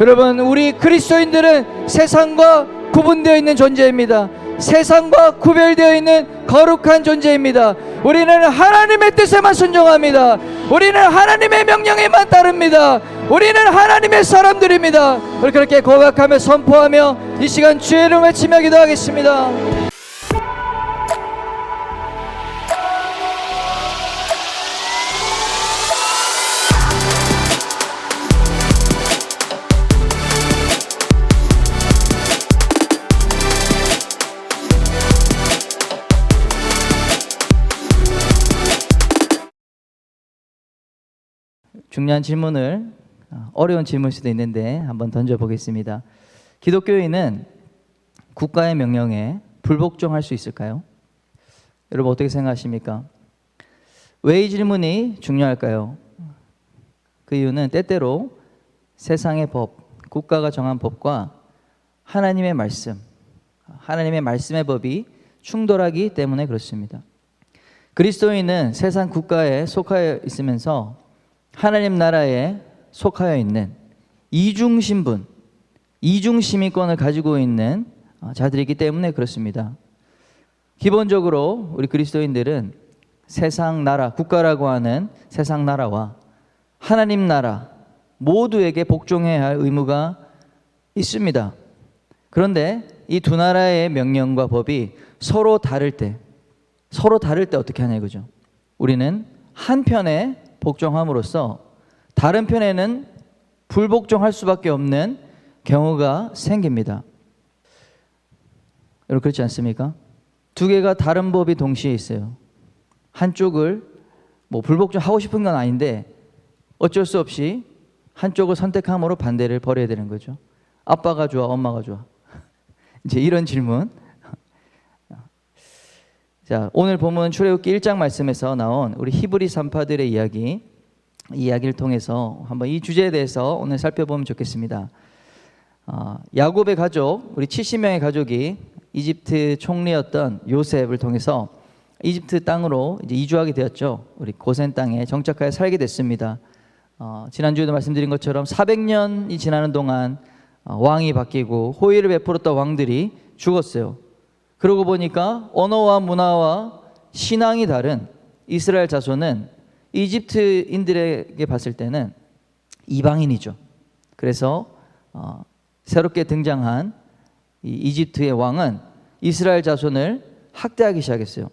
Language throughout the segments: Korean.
여러분, 우리 그리스도인들은 세상과 구분되어 있는 존재입니다. 세상과 구별되어 있는 거룩한 존재입니다. 우리는 하나님의 뜻에만 순종합니다. 우리는 하나님의 명령에만 따릅니다. 우리는 하나님의 사람들입니다. 우리 그렇게 고백하며 선포하며 이 시간 주의 이름 외치며 기도하겠습니다. 중요한 질문을, 어려운 질문일 수도 있는데 한번 던져보겠습니다. 기독교인은 국가의 명령에 불복종할 수 있을까요? 여러분 어떻게 생각하십니까? 왜 이 질문이 중요할까요? 그 이유는 때때로 세상의 법, 국가가 정한 법과 하나님의 말씀, 하나님의 말씀의 법이 충돌하기 때문에 그렇습니다. 그리스도인은 세상 국가에 속하여 있으면서 하나님 나라에 속하여 있는 이중신분, 이중시민권을 가지고 있는 자들이기 때문에 그렇습니다. 기본적으로 우리 그리스도인들은 세상 나라, 국가라고 하는 세상 나라와 하나님 나라 모두에게 복종해야 할 의무가 있습니다. 그런데 이 두 나라의 명령과 법이 서로 다를 때 어떻게 하냐 이거죠. 우리는 한편에 복종함으로써 다른 편에는 불복종할 수밖에 없는 경우가 생깁니다. 여러분 그렇지 않습니까? 두 개가 다른 법이 동시에 있어요. 한쪽을 불복종하고 싶은 건 아닌데 어쩔 수 없이 한쪽을 선택함으로 반대를 벌여야 되는 거죠. 아빠가 좋아, 엄마가 좋아. 이제 이런 질문. 자, 오늘 본문 출애굽기 1장 말씀에서 나온 우리 히브리 산파들의 이야기를 통해서 한번 이 주제에 대해서 오늘 살펴보면 좋겠습니다. 야곱의 가족, 우리 70명의 가족이 이집트 총리였던 요셉을 통해서 이집트 땅으로 이제 이주하게 되었죠. 우리 고센 땅에 정착하여 살게 됐습니다. 지난주에도 말씀드린 것처럼 400년이 지나는 동안 왕이 바뀌고 호의를 베풀었던 왕들이 죽었어요. 그러고 보니까 언어와 문화와 신앙이 다른 이스라엘 자손은 이집트인들에게 봤을 때는 이방인이죠. 그래서 새롭게 등장한 이 이집트의 왕은 이스라엘 자손을 학대하기 시작했어요.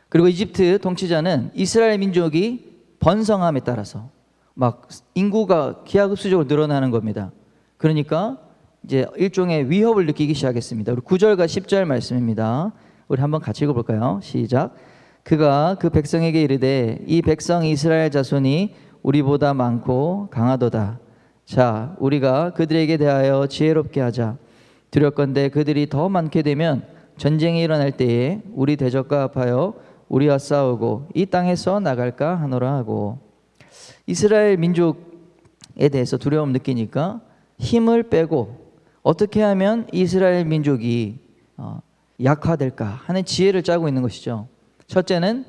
그리고 이집트 통치자는 이스라엘 민족이 번성함에 따라서 막 인구가 기하급수적으로 늘어나는 겁니다. 그러니까 이제 일종의 위협을 느끼기 시작했습니다. 우리 9절과 10절 말씀입니다. 우리 한번 같이 읽어볼까요? 시작. 그가 그 백성에게 이르되 이 백성 이스라엘 자손이 우리보다 많고 강하도다. 자, 우리가 그들에게 대하여 지혜롭게 하자. 두렵건대 그들이 더 많게 되면 전쟁이 일어날 때에 우리 대적과 합하여 우리와 싸우고 이 땅에서 나갈까 하노라 하고. 이스라엘 민족에 대해서 두려움 느끼니까 힘을 빼고 어떻게 하면 이스라엘 민족이 약화될까 하는 지혜를 짜고 있는 것이죠. 첫째는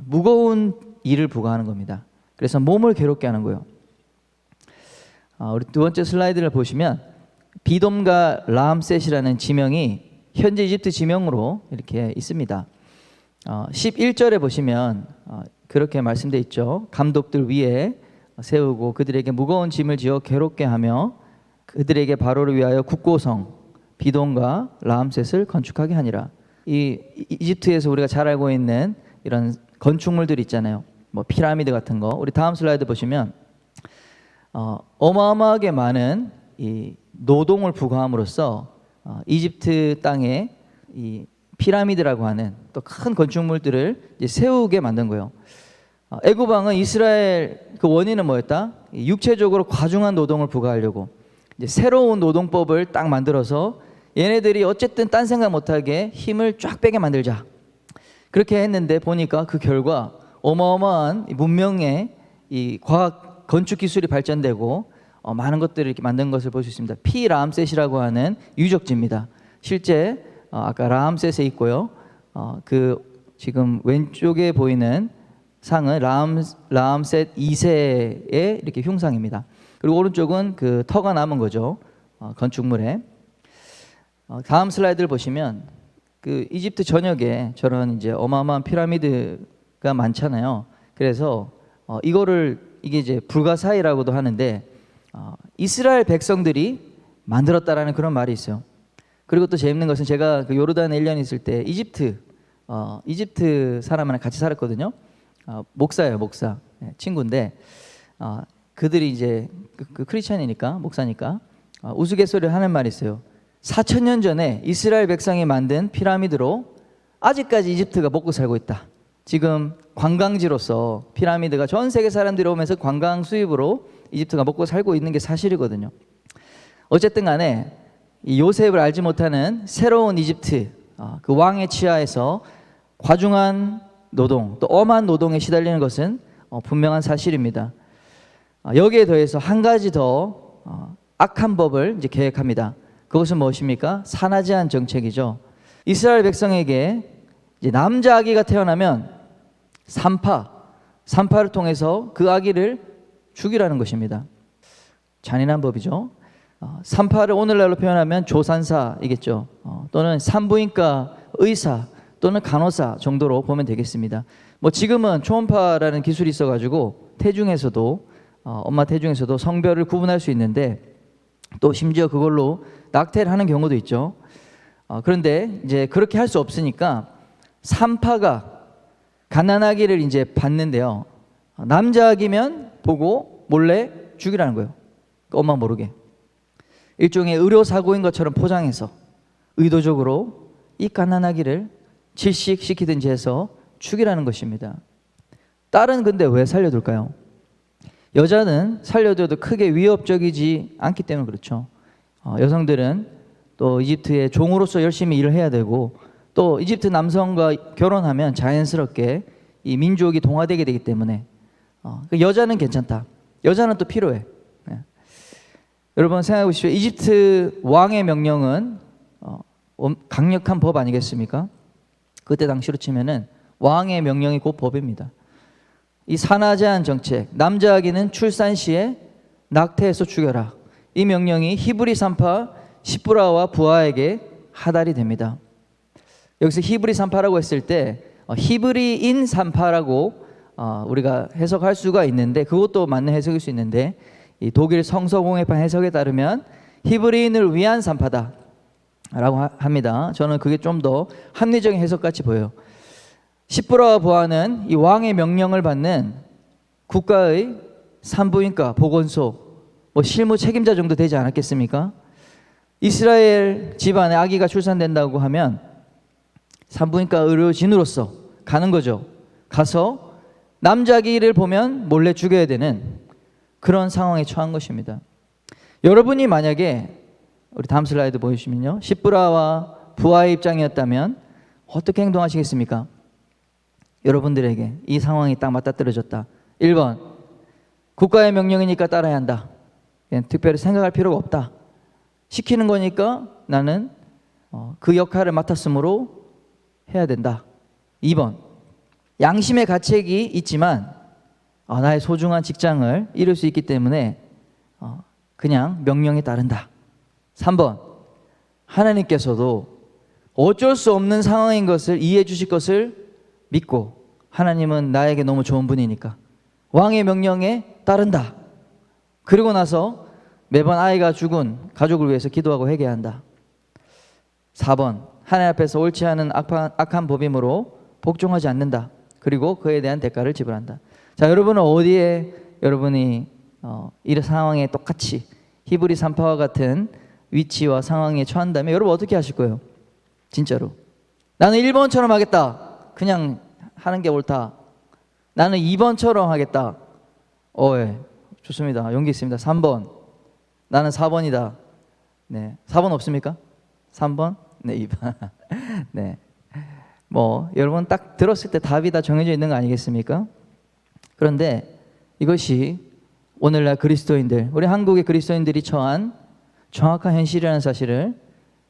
무거운 일을 부과하는 겁니다. 그래서 몸을 괴롭게 하는 거예요. 우리 두 번째 슬라이드를 보시면 비돔과 라암셋이라는 지명이 현재 이집트 지명으로 이렇게 있습니다. 11절에 보시면 그렇게 말씀되어 있죠. 감독들 위에 세우고 그들에게 무거운 짐을 지어 괴롭게 하며 그들에게 바로를 위하여 국고성 비돔과 라암셋을 건축하게 하니라. 이 이집트에서 우리가 잘 알고 있는 이런 건축물들 있잖아요. 피라미드 같은 거. 우리 다음 슬라이드 보시면 어마어마하게 많은 이 노동을 부과함으로써 이집트 땅에 이 피라미드라고 하는 또 큰 건축물들을 이제 세우게 만든 거예요. 애굽 왕은 이스라엘 그 원인은 뭐였다? 육체적으로 과중한 노동을 부과하려고 이제 새로운 노동법을 딱 만들어서 얘네들이 어쨌든 딴 생각 못하게 힘을 쫙 빼게 만들자. 그렇게 했는데 보니까 그 결과 어마어마한 문명의 이 과학 건축 기술이 발전되고 많은 것들을 이렇게 만든 것을 볼 수 있습니다. 피라암셋이라고 하는 유적지입니다. 실제 아까 라암셋에 있고요. 그 지금 왼쪽에 보이는 상은 라암셋 2세의 이렇게 흉상입니다. 그리고 오른쪽은 그 터가 남은 거죠. 건축물에. 다음 슬라이드를 보시면 그 이집트 전역에 저런 이제 어마어마한 피라미드가 많잖아요. 그래서 이게 이제 불가사의라고도 하는데 이스라엘 백성들이 만들었다라는 그런 말이 있어요. 그리고 또 재밌는 것은 제가 그 요르단에 1년 있을 때 이집트 사람이랑 같이 살았거든요. 목사예요, 목사. 네, 친구인데 그들이 이제 그 크리스찬이니까 목사니까 우스갯소리를 하는 말이 있어요. 4,000년 전에 이스라엘 백성이 만든 피라미드로 아직까지 이집트가 먹고 살고 있다. 지금 관광지로서 피라미드가 전 세계 사람들이 오면서 관광 수입으로 이집트가 먹고 살고 있는 게 사실이거든요. 어쨌든 간에 이 요셉을 알지 못하는 새로운 이집트 그 왕의 치하에서 과중한 노동 또 엄한 노동에 시달리는 것은 분명한 사실입니다. 여기에 더해서 한 가지 더 악한 법을 이제 계획합니다. 그것은 무엇입니까? 산하제한 정책이죠. 이스라엘 백성에게 이제 남자 아기가 태어나면 산파를 통해서 그 아기를 죽이라는 것입니다. 잔인한 법이죠. 산파를 오늘날로 표현하면 조산사이겠죠. 또는 산부인과 의사 또는 간호사 정도로 보면 되겠습니다. 뭐 지금은 초음파라는 기술이 있어가지고 엄마 태중에서도 성별을 구분할 수 있는데 또 심지어 그걸로 낙태를 하는 경우도 있죠. 그런데 이제 그렇게 할 수 없으니까 산파가 갓난아기를 이제 받는데요. 남자아기면 보고 몰래 죽이라는 거예요. 엄마 모르게. 일종의 의료사고인 것처럼 포장해서 의도적으로 이 갓난아기를 질식시키든지 해서 죽이라는 것입니다. 딸은 근데 왜 살려둘까요? 여자는 살려둬도 크게 위협적이지 않기 때문에 그렇죠. 여성들은 또 이집트의 종으로서 열심히 일을 해야 되고 또 이집트 남성과 결혼하면 자연스럽게 이 민족이 동화되게 되기 때문에 여자는 괜찮다. 여자는 또 필요해. 네. 여러분 생각해 보십시오. 이집트 왕의 명령은 강력한 법 아니겠습니까? 그때 당시로 치면은 왕의 명령이 곧 법입니다. 이 산하제한 정책, 남자 아기는 출산 시에 낙태해서 죽여라. 이 명령이 히브리 산파 시브라와 부하에게 하달이 됩니다. 여기서 히브리 산파라고 했을 때 히브리인 산파라고 우리가 해석할 수가 있는데 그것도 맞는 해석일 수 있는데 이 독일 성서공회판 해석에 따르면 히브리인을 위한 산파다 라고 합니다. 저는 그게 좀 더 합리적인 해석같이 보여요. 시브라와 부하는 이 왕의 명령을 받는 국가의 산부인과 보건소 실무 책임자 정도 되지 않았겠습니까? 이스라엘 집안에 아기가 출산된다고 하면 산부인과 의료진으로서 가는 거죠. 가서 남자 아기를 보면 몰래 죽여야 되는 그런 상황에 처한 것입니다. 여러분이 만약에 우리 다음 슬라이드 보여주시면요, 시브라와 부하의 입장이었다면 어떻게 행동하시겠습니까? 여러분들에게 이 상황이 딱 맞닥뜨려졌다. 1번, 국가의 명령이니까 따라야 한다. 특별히 생각할 필요가 없다. 시키는 거니까 나는 그 역할을 맡았으므로 해야 된다. 2번, 양심의 가책이 있지만 나의 소중한 직장을 잃을 수 있기 때문에 그냥 명령에 따른다. 3번, 하나님께서도 어쩔 수 없는 상황인 것을 이해해 주실 것을 믿고 하나님은 나에게 너무 좋은 분이니까 왕의 명령에 따른다. 그리고 나서 매번 아이가 죽은 가족을 위해서 기도하고 회개한다. 4번, 하나님 앞에서 옳지 않은 악한 법임으로 복종하지 않는다. 그리고 그에 대한 대가를 지불한다. 자, 여러분은 어디에 여러분이 이 상황에 똑같이 히브리 산파와 같은 위치와 상황에 처한다면 여러분 어떻게 하실 거예요? 진짜로. 나는 1번처럼 하겠다. 그냥 하는 게 옳다. 나는 2번처럼 하겠다. 예. 좋습니다. 용기 있습니다. 3번. 나는 4번이다. 네. 4번 없습니까? 3번? 네, 2번. 네. 여러분 딱 들었을 때 답이 다 정해져 있는 거 아니겠습니까? 그런데 이것이 오늘날 그리스도인들, 우리 한국의 그리스도인들이 처한 정확한 현실이라는 사실을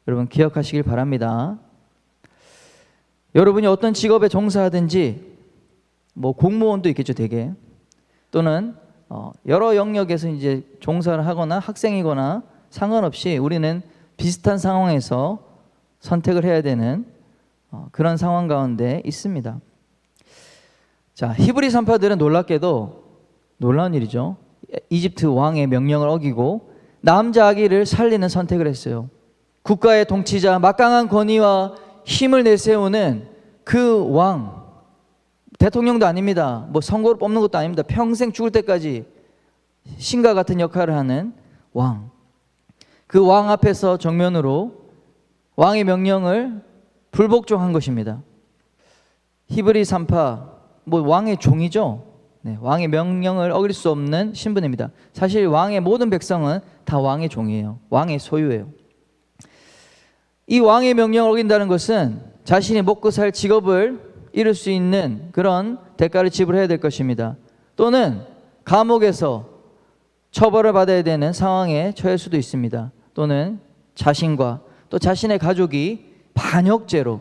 여러분 기억하시길 바랍니다. 여러분이 어떤 직업에 종사하든지 공무원도 있겠죠, 대개. 또는 여러 영역에서 이제 종사를 하거나 학생이거나 상관없이 우리는 비슷한 상황에서 선택을 해야 되는 그런 상황 가운데 있습니다. 자, 히브리 산파들은 놀랍게도 놀라운 일이죠. 이집트 왕의 명령을 어기고 남자 아기를 살리는 선택을 했어요. 국가의 통치자, 막강한 권위와 힘을 내세우는 그 왕, 대통령도 아닙니다. 뭐 선거로 뽑는 것도 아닙니다. 평생 죽을 때까지 신과 같은 역할을 하는 왕. 그 왕 앞에서 정면으로 왕의 명령을 불복종한 것입니다. 히브리 산파, 뭐 왕의 종이죠. 네, 왕의 명령을 어길 수 없는 신분입니다. 사실 왕의 모든 백성은 다 왕의 종이에요. 왕의 소유예요. 이 왕의 명령을 어긴다는 것은 자신이 먹고 살 직업을 잃을 수 있는 그런 대가를 지불해야 될 것입니다. 또는 감옥에서 처벌을 받아야 되는 상황에 처할 수도 있습니다. 또는 자신과 또 자신의 가족이 반역죄로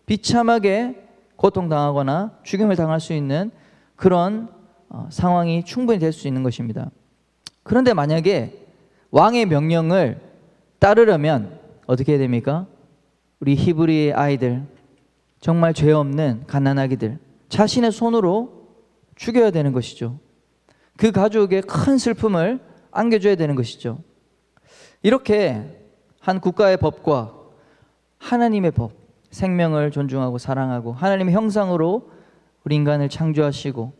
비참하게 고통당하거나 죽임을 당할 수 있는 그런 상황이 충분히 될 수 있는 것입니다. 그런데 만약에 왕의 명령을 따르려면 어떻게 해야 됩니까? 우리 히브리의 아이들, 정말 죄 없는 갓난아기들, 자신의 손으로 죽여야 되는 것이죠. 그 가족의 큰 슬픔을 안겨줘야 되는 것이죠. 이렇게 한 국가의 법과 하나님의 법, 생명을 존중하고 사랑하고 하나님의 형상으로 우리 인간을 창조하시고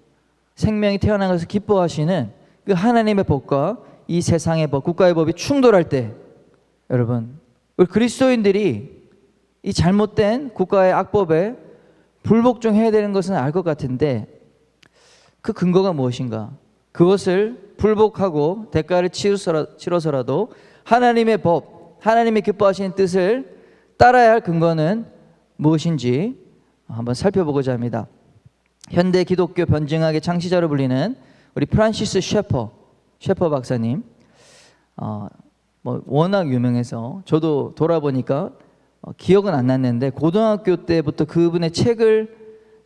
생명이 태어난 것을 기뻐하시는 그 하나님의 법과 이 세상의 법, 국가의 법이 충돌할 때, 여러분, 우리 그리스도인들이 이 잘못된 국가의 악법에 불복종해야 되는 것은 알 것 같은데 그 근거가 무엇인가? 그것을 불복하고 대가를 치러서라도 하나님의 법, 하나님이 기뻐하시는 뜻을 따라야 할 근거는 무엇인지 한번 살펴보고자 합니다. 현대 기독교 변증학의 창시자로 불리는 우리 프란시스 셰퍼 박사님, 뭐 워낙 유명해서 저도 돌아보니까 기억은 안 났는데 고등학교 때부터 그분의 책을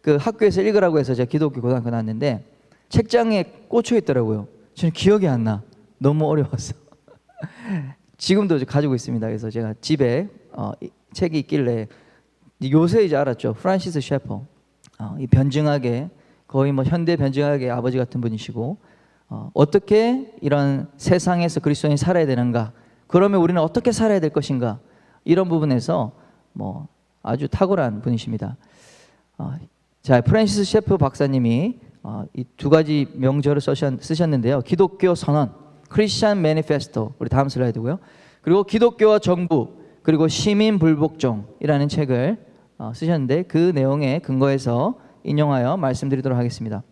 그 학교에서 읽으라고 해서 제가 기독교 고등학교 나왔는데 책장에 꽂혀 있더라고요. 저는 기억이 안 나. 너무 어려워서. 지금도 가지고 있습니다. 그래서 제가 집에 책이 있길래 요새 이제 알았죠. 프란시스 셰퍼. 이 변증학의 거의 뭐 현대 변증학의 아버지 같은 분이시고 어떻게 이런 세상에서 그리스도인이 살아야 되는가? 그러면 우리는 어떻게 살아야 될 것인가? 이런 부분에서 뭐 아주 탁월한 분이십니다. 자, 프란시스 셰퍼 박사님이 이 두 가지 명절을 쓰셨는데요. 기독교 선언, 크리스천 매니페스토, 우리 다음 슬라이드고요. 그리고 기독교와 정부, 그리고 시민 불복종이라는 책을 쓰셨는데 그 내용에 근거해서 인용하여 말씀드리도록 하겠습니다.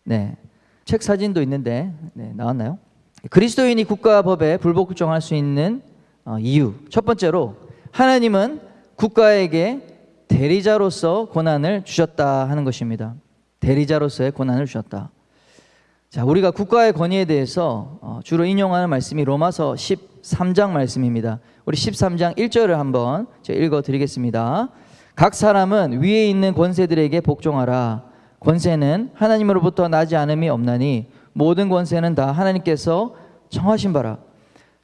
네, 책 사진도 있는데 나왔나요? 그리스도인이 국가법에 불복종할 수 있는 이유, 첫 번째로 하나님은 국가에게 대리자로서 권한을 주셨다 하는 것입니다. 대리자로서의 권한을 주셨다. 자, 우리가 국가의 권위에 대해서 주로 인용하는 말씀이 로마서 13장 말씀입니다. 우리 13장 1절을 한번 제가 읽어드리겠습니다. 각 사람은 위에 있는 권세들에게 복종하라. 권세는 하나님으로부터 나지 않음이 없나니 모든 권세는 다 하나님께서 정하신 바라.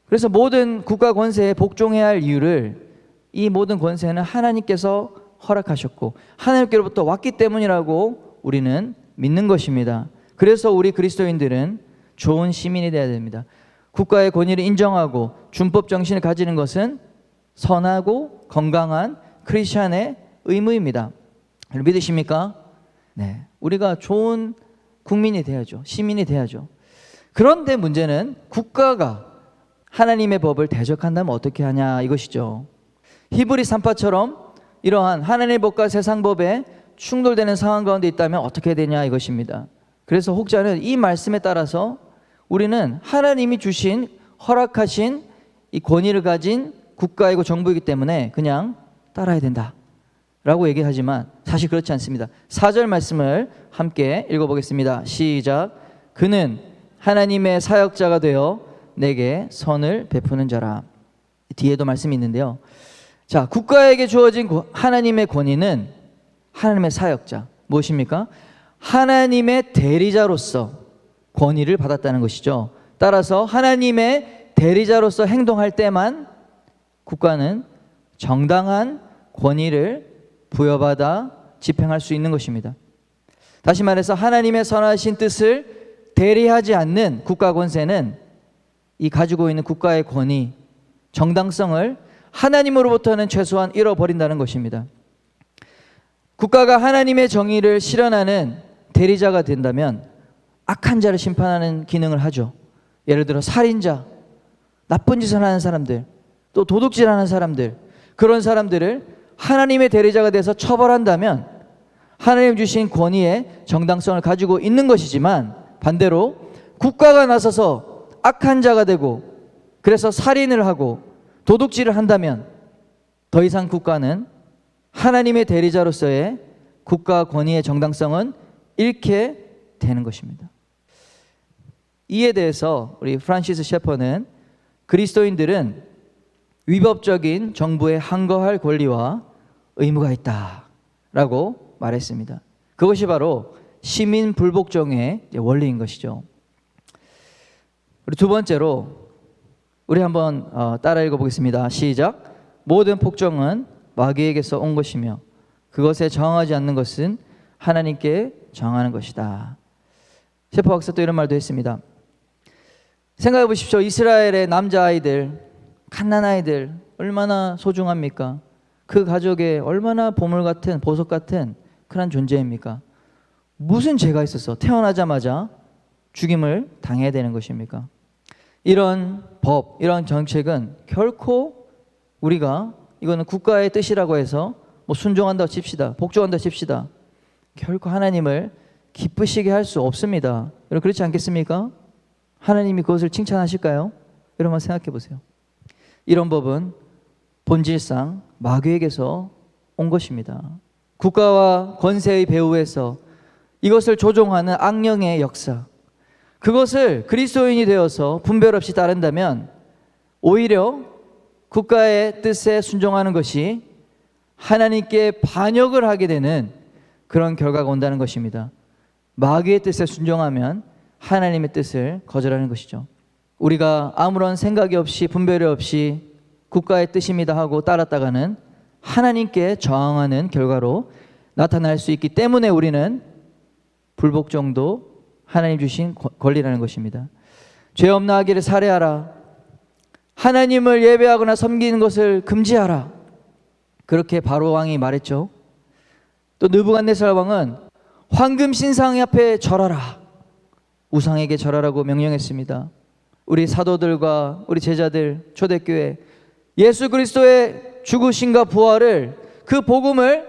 그래서 모든 국가 권세에 복종해야 할 이유를 이 모든 권세는 하나님께서 허락하셨고 하나님께로부터 왔기 때문이라고 우리는 믿는 것입니다. 그래서 우리 그리스도인들은 좋은 시민이 되어야 됩니다. 국가의 권위를 인정하고 준법 정신을 가지는 것은 선하고 건강한 크리스천의 의무입니다. 믿으십니까? 네, 우리가 좋은 국민이 돼야죠. 시민이 돼야죠. 그런데 문제는 국가가 하나님의 법을 대적한다면 어떻게 하냐 이것이죠. 히브리 산파처럼 이러한 하나님의 법과 세상 법에 충돌되는 상황 가운데 있다면 어떻게 되냐 이것입니다. 그래서 혹자는 이 말씀에 따라서 우리는 하나님이 주신 허락하신 이 권위를 가진 국가이고 정부이기 때문에 그냥 따라야 된다 라고 얘기하지만 사실 그렇지 않습니다. 4절 말씀을 함께 읽어보겠습니다. 시작. 그는 하나님의 사역자가 되어 내게 선을 베푸는 자라. 뒤에도 말씀이 있는데요. 자, 국가에게 주어진 하나님의 권위는 하나님의 사역자 무엇입니까? 하나님의 대리자로서 권위를 받았다는 것이죠. 따라서 하나님의 대리자로서 행동할 때만 국가는 정당한 권위를 부여받아 집행할 수 있는 것입니다. 다시 말해서 하나님의 선하신 뜻을 대리하지 않는 국가 권세는 이 가지고 있는 국가의 권위, 정당성을 하나님으로부터는 최소한 잃어버린다는 것입니다. 국가가 하나님의 정의를 실현하는 대리자가 된다면 악한 자를 심판하는 기능을 하죠. 예를 들어 살인자, 나쁜 짓을 하는 사람들, 또 도둑질하는 사람들, 그런 사람들을 하나님의 대리자가 돼서 처벌한다면 하나님 주신 권위의 정당성을 가지고 있는 것이지만, 반대로 국가가 나서서 악한 자가 되고 그래서 살인을 하고 도둑질을 한다면 더 이상 국가는 하나님의 대리자로서의 국가 권위의 정당성은 잃게 되는 것입니다. 이에 대해서 우리 프란시스 셰퍼는 그리스도인들은 위법적인 정부에 항거할 권리와 의무가 있다라고 말했습니다. 그것이 바로 시민 불복종의 원리인 것이죠. 우리 두 번째로 우리 한번 따라 읽어보겠습니다. 시작. 모든 복종은 마귀에게서 온 것이며 그것에 저항하지 않는 것은 하나님께 저항하는 것이다. 셰퍼 박사 또 이런 말도 했습니다. 생각해 보십시오. 이스라엘의 남자아이들, 갓난아이들 얼마나 소중합니까? 그 가족에 얼마나 보물 같은, 보석 같은 그런 존재입니까? 무슨 죄가 있어서 태어나자마자 죽임을 당해야 되는 것입니까? 이런 법, 이런 정책은 결코 우리가 이거는 국가의 뜻이라고 해서 뭐 순종한다고 칩시다, 복종한다고 칩시다, 결코 하나님을 기쁘시게 할 수 없습니다. 여러분 그렇지 않겠습니까? 하나님이 그것을 칭찬하실까요? 여러분 생각해 보세요. 이런 법은 본질상 마귀에게서 온 것입니다. 국가와 권세의 배후에서 이것을 조종하는 악령의 역사, 그것을 그리스도인이 되어서 분별 없이 따른다면 오히려 국가의 뜻에 순종하는 것이 하나님께 반역을 하게 되는 그런 결과가 온다는 것입니다. 마귀의 뜻에 순종하면 하나님의 뜻을 거절하는 것이죠. 우리가 아무런 생각이 없이 분별이 없이 국가의 뜻입니다 하고 따랐다가는 하나님께 저항하는 결과로 나타날 수 있기 때문에 우리는 불복종도 하나님 주신 권리라는 것입니다. 죄 없나 하기를 살해하라, 하나님을 예배하거나 섬기는 것을 금지하라, 그렇게 바로 왕이 말했죠. 또 느부갓네살 왕은 황금 신상 앞에 절하라, 우상에게 절하라고 명령했습니다. 우리 사도들과 우리 제자들, 초대교회, 예수 그리스도의 죽으심과 부활을, 그 복음을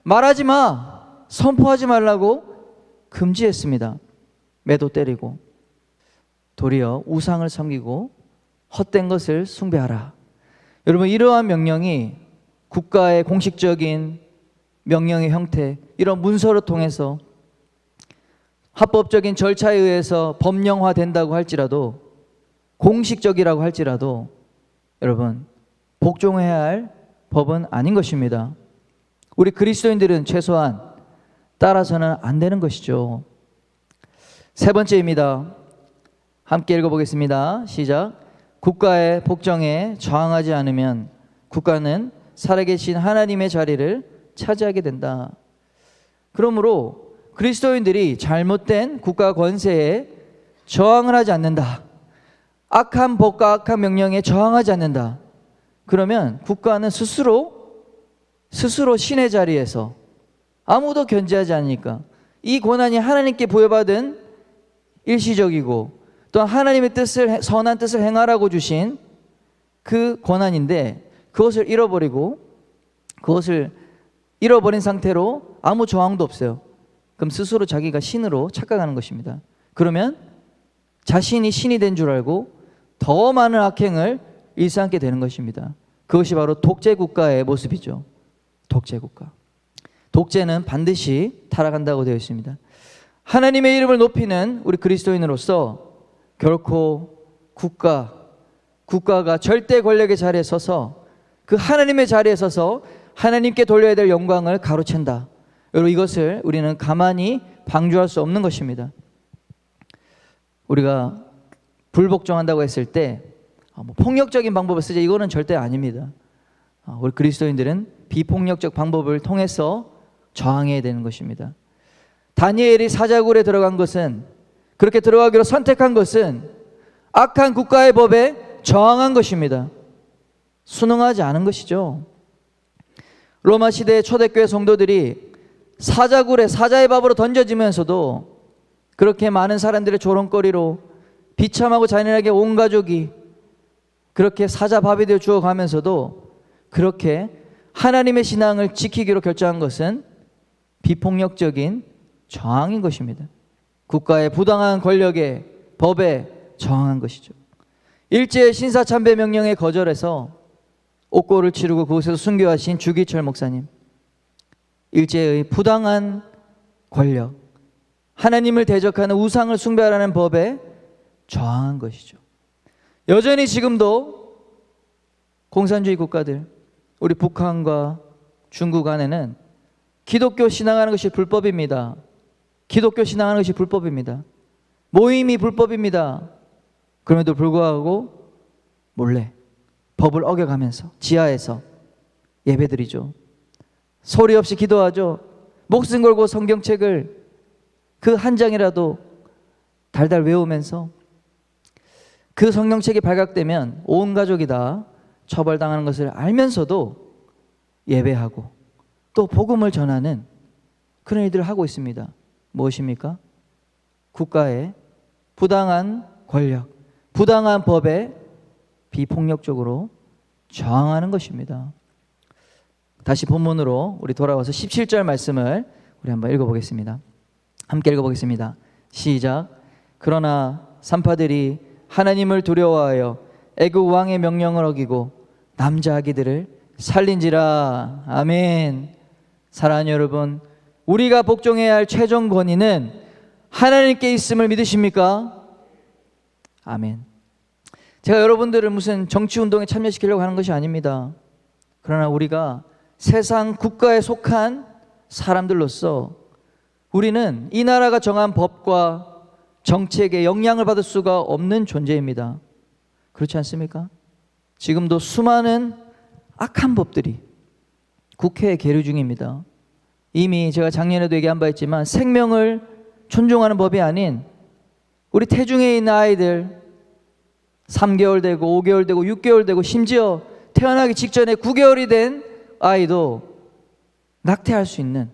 말하지 마, 선포하지 말라고 금지했습니다. 매도 때리고 도리어 우상을 섬기고 헛된 것을 숭배하라. 여러분 이러한 명령이 국가의 공식적인 명령의 형태, 이런 문서를 통해서 합법적인 절차에 의해서 법령화된다고 할지라도, 공식적이라고 할지라도 여러분 복종해야 할 법은 아닌 것입니다. 우리 그리스도인들은 최소한 따라서는 안 되는 것이죠. 세 번째입니다. 함께 읽어보겠습니다. 시작. 국가의 복종에 저항하지 않으면 국가는 살아계신 하나님의 자리를 차지하게 된다. 그러므로 그리스도인들이 잘못된 국가 권세에 저항을 하지 않는다, 악한 법과 악한 명령에 저항하지 않는다, 그러면 국가는 스스로 신의 자리에서 아무도 견제하지 않으니까, 이 권한이 하나님께 부여받은 일시적이고 또한 하나님의 뜻을, 선한 뜻을 행하라고 주신 그 권한인데 그것을 잃어버린 상태로 아무 저항도 없어요. 그럼 스스로 자기가 신으로 착각하는 것입니다. 그러면 자신이 신이 된 줄 알고 더 많은 악행을 일삼게 되는 것입니다. 그것이 바로 독재국가의 모습이죠. 독재국가. 독재는 반드시 타락한다고 되어 있습니다. 하나님의 이름을 높이는 우리 그리스도인으로서 결코 국가가 절대 권력의 자리에 서서 그 하나님의 자리에 서서 하나님께 돌려야 될 영광을 가로챈다. 여러분 이것을 우리는 가만히 방조할 수 없는 것입니다. 우리가 불복종한다고 했을 때 뭐 폭력적인 방법을 쓰자, 이거는 절대 아닙니다. 우리 그리스도인들은 비폭력적 방법을 통해서 저항해야 되는 것입니다. 다니엘이 사자굴에 들어간 것은, 그렇게 들어가기로 선택한 것은 악한 국가의 법에 저항한 것입니다. 순응하지 않은 것이죠. 로마 시대의 초대교회 성도들이 사자굴에 사자의 밥으로 던져지면서도 그렇게 많은 사람들의 조롱거리로 비참하고 잔인하게 온 가족이 그렇게 사자 밥이 되어 주어가면서도 그렇게 하나님의 신앙을 지키기로 결정한 것은 비폭력적인 저항인 것입니다. 국가의 부당한 권력의 법에 저항한 것이죠. 일제의 신사참배 명령에 거절해서 옥고를 치르고 그곳에서 순교하신 주기철 목사님, 일제의 부당한 권력, 하나님을 대적하는 우상을 숭배하라는 법에 저항한 것이죠. 여전히 지금도 공산주의 국가들, 우리 북한과 중국 안에는 기독교 신앙하는 것이 불법입니다. 기독교 신앙하는 것이 불법입니다. 모임이 불법입니다. 그럼에도 불구하고 몰래 법을 어겨가면서 지하에서 예배드리죠. 소리 없이 기도하죠. 목숨 걸고 성경책을 그 한 장이라도 달달 외우면서 그 성경책이 발각되면 온 가족이 다 처벌당하는 것을 알면서도 예배하고 또 복음을 전하는 그런 일들을 하고 있습니다. 무엇입니까? 국가의 부당한 권력, 부당한 법에 비폭력적으로 저항하는 것입니다. 다시 본문으로 우리 돌아와서 17절 말씀을 우리 한번 읽어보겠습니다. 함께 읽어보겠습니다. 시작. 그러나 산파들이 하나님을 두려워하여 애국 왕의 명령을 어기고 남자 아기들을 살린지라. 아멘. 사랑하는 여러분, 우리가 복종해야 할 최종 권위는 하나님께 있음을 믿으십니까? 아멘. 제가 여러분들을 무슨 정치운동에 참여시키려고 하는 것이 아닙니다. 그러나 우리가 세상 국가에 속한 사람들로서 우리는 이 나라가 정한 법과 정책에 영향을 받을 수가 없는 존재입니다. 그렇지 않습니까? 지금도 수많은 악한 법들이 국회에 계류 중입니다. 이미 제가 작년에도 얘기한 바 있지만 생명을 존중하는 법이 아닌 우리 태중에 있는 아이들 3개월 되고 5개월 되고 6개월 되고 심지어 태어나기 직전에 9개월이 된 아이도 낙태할 수 있는,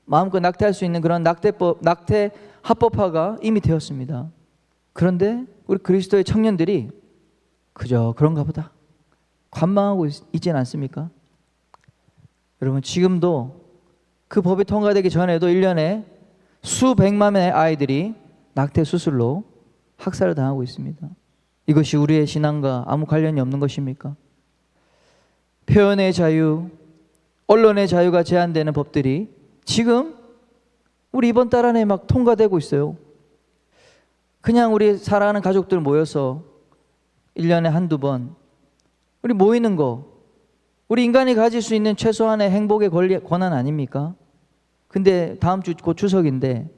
마음껏 낙태할 수 있는 그런 낙태 합법화가 이미 되었습니다. 그런데 우리 그리스도의 청년들이 그저 그런가 보다 관망하고 있지는 않습니까? 여러분, 지금도 그 법이 통과되기 전에도 1년에 수백만의 아이들이 낙태 수술로 학살을 당하고 있습니다. 이것이 우리의 신앙과 아무 관련이 없는 것입니까? 표현의 자유, 언론의 자유가 제한되는 법들이 지금 우리 이번 달 안에 막 통과되고 있어요. 그냥 우리 사랑하는 가족들 모여서 1년에 한두 번 우리 모이는 거, 우리 인간이 가질 수 있는 최소한의 행복의 권한 아닙니까? 근데 다음 주 곧 추석인데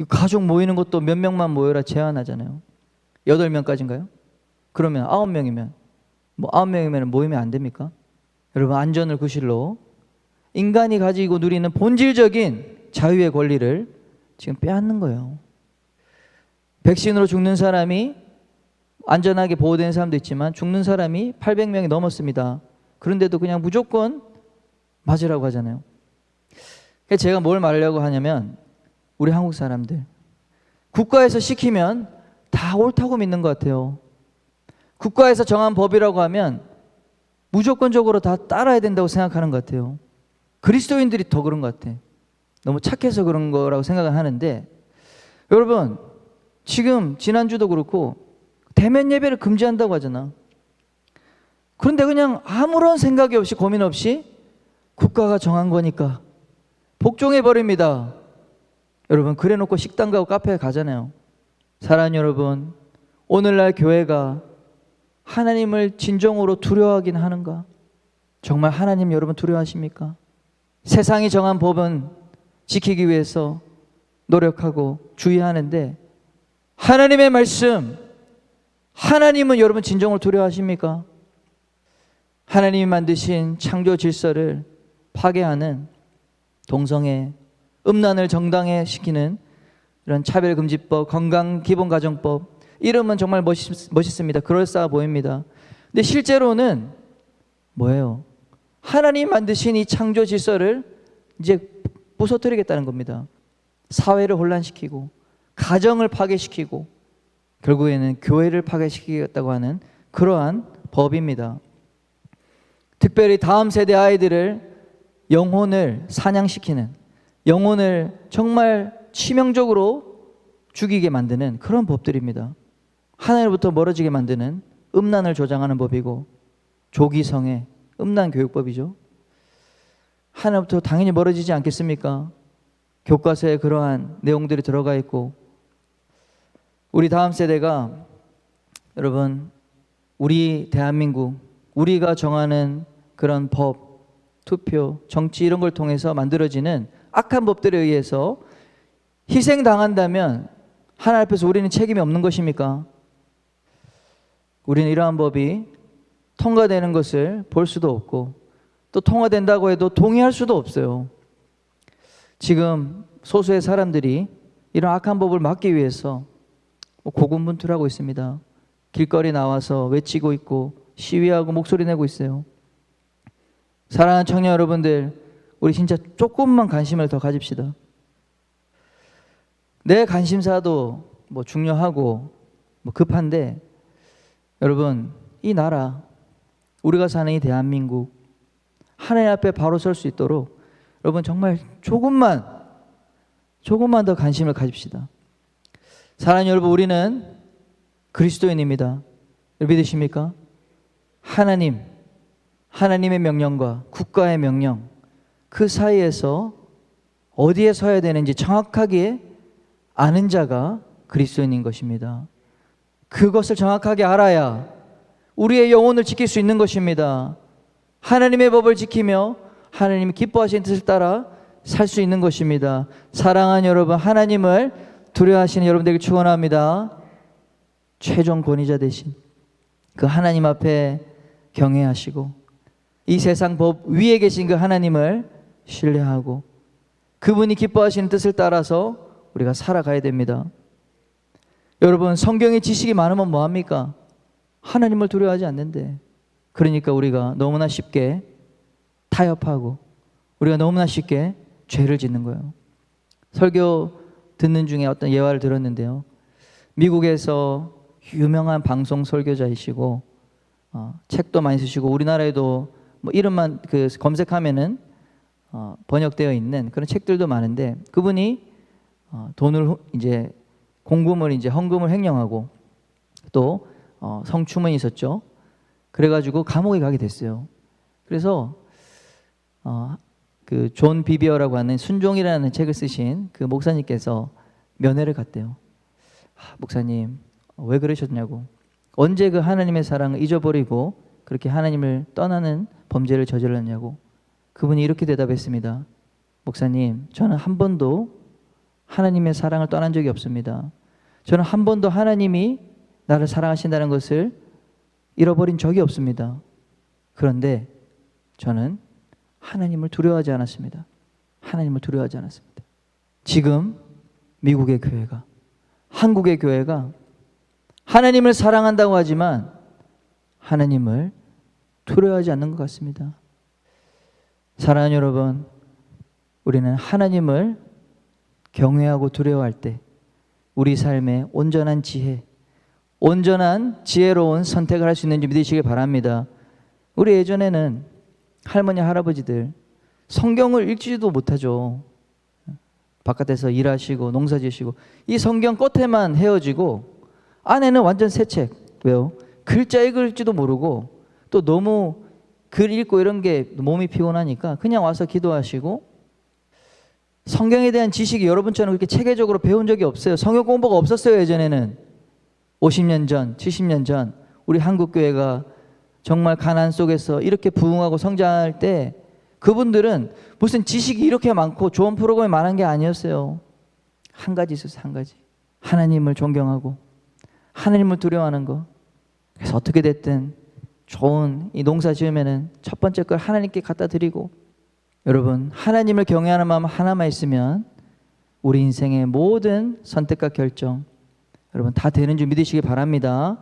가족 모이는 것도 몇 명만 모여라 제한하잖아요. 8명까지인가요? 그러면 9명이면 9명이면 모이면 안 됩니까? 여러분, 안전을 구실로 인간이 가지고 누리는 본질적인 자유의 권리를 지금 빼앗는 거예요. 백신으로 죽는 사람이 안전하게 보호되는 사람도 있지만 죽는 사람이 800명이 넘었습니다. 그런데도 그냥 무조건 맞으라고 하잖아요. 제가 뭘 말하려고 하냐면 우리 한국 사람들 국가에서 시키면 다 옳다고 믿는 것 같아요. 국가에서 정한 법이라고 하면 무조건적으로 다 따라야 된다고 생각하는 것 같아요. 그리스도인들이 더 그런 것 같아. 너무 착해서 그런 거라고 생각을 하는데, 여러분 지금 지난주도 그렇고 대면 예배를 금지한다고 하잖아. 그런데 그냥 아무런 생각이 없이 고민 없이 국가가 정한 거니까 복종해 버립니다. 여러분, 그래 놓고 식당 가고 카페에 가잖아요. 사랑하는 여러분, 오늘날 교회가 하나님을 진정으로 두려워하긴 하는가? 정말 하나님 여러분 두려워하십니까? 세상이 정한 법은 지키기 위해서 노력하고 주의하는데 하나님의 말씀, 하나님은 여러분 진정으로 두려워하십니까? 하나님이 만드신 창조 질서를 파괴하는 동성애, 음란을 정당화시키는 이런 차별금지법, 건강기본가정법, 이름은 정말 멋있습니다. 그럴싸해 보입니다. 근데 실제로는 뭐예요? 하나님 만드신 이 창조 질서를 이제 부서뜨리겠다는 겁니다. 사회를 혼란시키고 가정을 파괴시키고 결국에는 교회를 파괴시키겠다고 하는 그러한 법입니다. 특별히 다음 세대 아이들을 영혼을 사냥시키는, 영혼을 정말 치명적으로 죽이게 만드는 그런 법들입니다. 하나님으로부터 멀어지게 만드는 음란을 조장하는 법이고, 조기성애, 음란 교육법이죠. 하나님부터 당연히 멀어지지 않겠습니까? 교과서에 그러한 내용들이 들어가 있고, 우리 다음 세대가 여러분 우리 대한민국, 우리가 정하는 그런 법, 투표, 정치 이런 걸 통해서 만들어지는 악한 법들에 의해서 희생당한다면 하나님 앞에서 우리는 책임이 없는 것입니까? 우리는 이러한 법이 통과되는 것을 볼 수도 없고, 또 통과된다고 해도 동의할 수도 없어요. 지금 소수의 사람들이 이런 악한 법을 막기 위해서 고군분투하고 있습니다. 길거리 나와서 외치고 있고 시위하고 목소리 내고 있어요. 사랑하는 청년 여러분들, 우리 진짜 조금만 관심을 더 가집시다. 내 관심사도 뭐 중요하고 뭐 급한데, 여러분 이 나라, 우리가 사는 이 대한민국, 하나님 앞에 바로 설 수 있도록 여러분 정말 조금만 더 관심을 가집시다. 사랑하는 여러분, 우리는 그리스도인입니다. 믿으십니까? 하나님의 명령과 국가의 명령, 그 사이에서 어디에 서야 되는지 정확하게 아는 자가 그리스도인인 것입니다. 그것을 정확하게 알아야 우리의 영혼을 지킬 수 있는 것입니다. 하나님의 법을 지키며 하나님이 기뻐하시는 뜻을 따라 살 수 있는 것입니다. 사랑하는 여러분, 하나님을 두려워하시는 여러분들에게 축원합니다. 최종 권위자 되신 그 하나님 앞에 경외하시고, 이 세상 법 위에 계신 그 하나님을 신뢰하고 그분이 기뻐하시는 뜻을 따라서 우리가 살아가야 됩니다. 여러분, 성경의 지식이 많으면 뭐합니까? 하나님을 두려워하지 않는데. 그러니까 우리가 너무나 쉽게 타협하고 우리가 너무나 쉽게 죄를 짓는 거예요. 설교 듣는 중에 어떤 예화를 들었는데요. 미국에서 유명한 방송 설교자이시고 책도 많이 쓰시고, 우리나라에도 뭐 이름만 검색하면은 번역되어 있는 그런 책들도 많은데, 그분이 돈을 이제 공금을 이제 헌금을 횡령하고 또 성추문이 있었죠. 그래가지고 감옥에 가게 됐어요. 그래서 그 존 비비어라고 하는 순종이라는 책을 쓰신 그 목사님께서 면회를 갔대요. 목사님, 왜 그러셨냐고, 언제 그 하나님의 사랑을 잊어버리고 그렇게 하나님을 떠나는 범죄를 저질렀냐고. 그분이 이렇게 대답했습니다. 목사님, 저는 한 번도 하나님의 사랑을 떠난 적이 없습니다. 저는 한 번도 하나님이 나를 사랑하신다는 것을 잃어버린 적이 없습니다. 그런데 저는 하나님을 두려워하지 않았습니다. 하나님을 두려워하지 않았습니다. 지금 미국의 교회가, 한국의 교회가 하나님을 사랑한다고 하지만 하나님을 두려워하지 않는 것 같습니다. 사랑하는 여러분, 우리는 하나님을 경외하고 두려워할 때 우리 삶에 온전한 지혜, 온전한 지혜로운 선택을 할 수 있는지 믿으시길 바랍니다. 우리 예전에는 할머니, 할아버지들 성경을 읽지도 못하죠. 바깥에서 일하시고 농사 지시고 이 성경 끝에만 헤어지고 안에는 완전 새 책. 왜요? 글자 읽을지도 모르고, 또 너무 글 읽고 이런 게 몸이 피곤하니까 그냥 와서 기도하시고, 성경에 대한 지식이 여러분처럼 그렇게 체계적으로 배운 적이 없어요. 성경 공부가 없었어요. 예전에는 50년 전, 70년 전 우리 한국교회가 정말 가난 속에서 이렇게 부흥하고 성장할 때 그분들은 무슨 지식이 이렇게 많고 좋은 프로그램이 많은 게 아니었어요. 한 가지 있었어요. 한 가지. 하나님을 존경하고 하나님을 두려워하는 거. 그래서 어떻게 됐든 좋은 이 농사 지으면은 첫 번째 걸 하나님께 갖다 드리고, 여러분 하나님을 경외하는 마음 하나만 있으면 우리 인생의 모든 선택과 결정 여러분 다 되는 줄 믿으시기 바랍니다.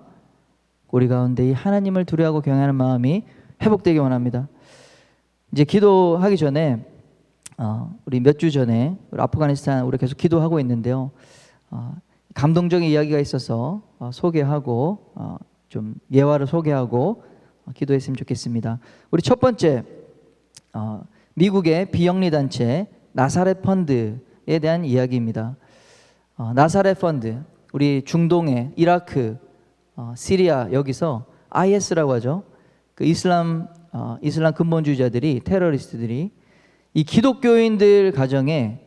우리 가운데 이 하나님을 두려워하고 경외하는 마음이 회복되기 원합니다. 이제 기도하기 전에 우리 몇 주 전에 우리 아프가니스탄 우리 계속 기도하고 있는데요. 감동적인 이야기가 있어서 소개하고 좀 예화를 소개하고 기도했으면 좋겠습니다. 우리 첫 번째 미국의 비영리 단체 나사렛 펀드에 대한 이야기입니다. 나사렛 펀드, 우리 중동의 이라크, 시리아 여기서 IS라고 하죠. 그 이슬람 근본주의자들이, 테러리스트들이 이 기독교인들 가정에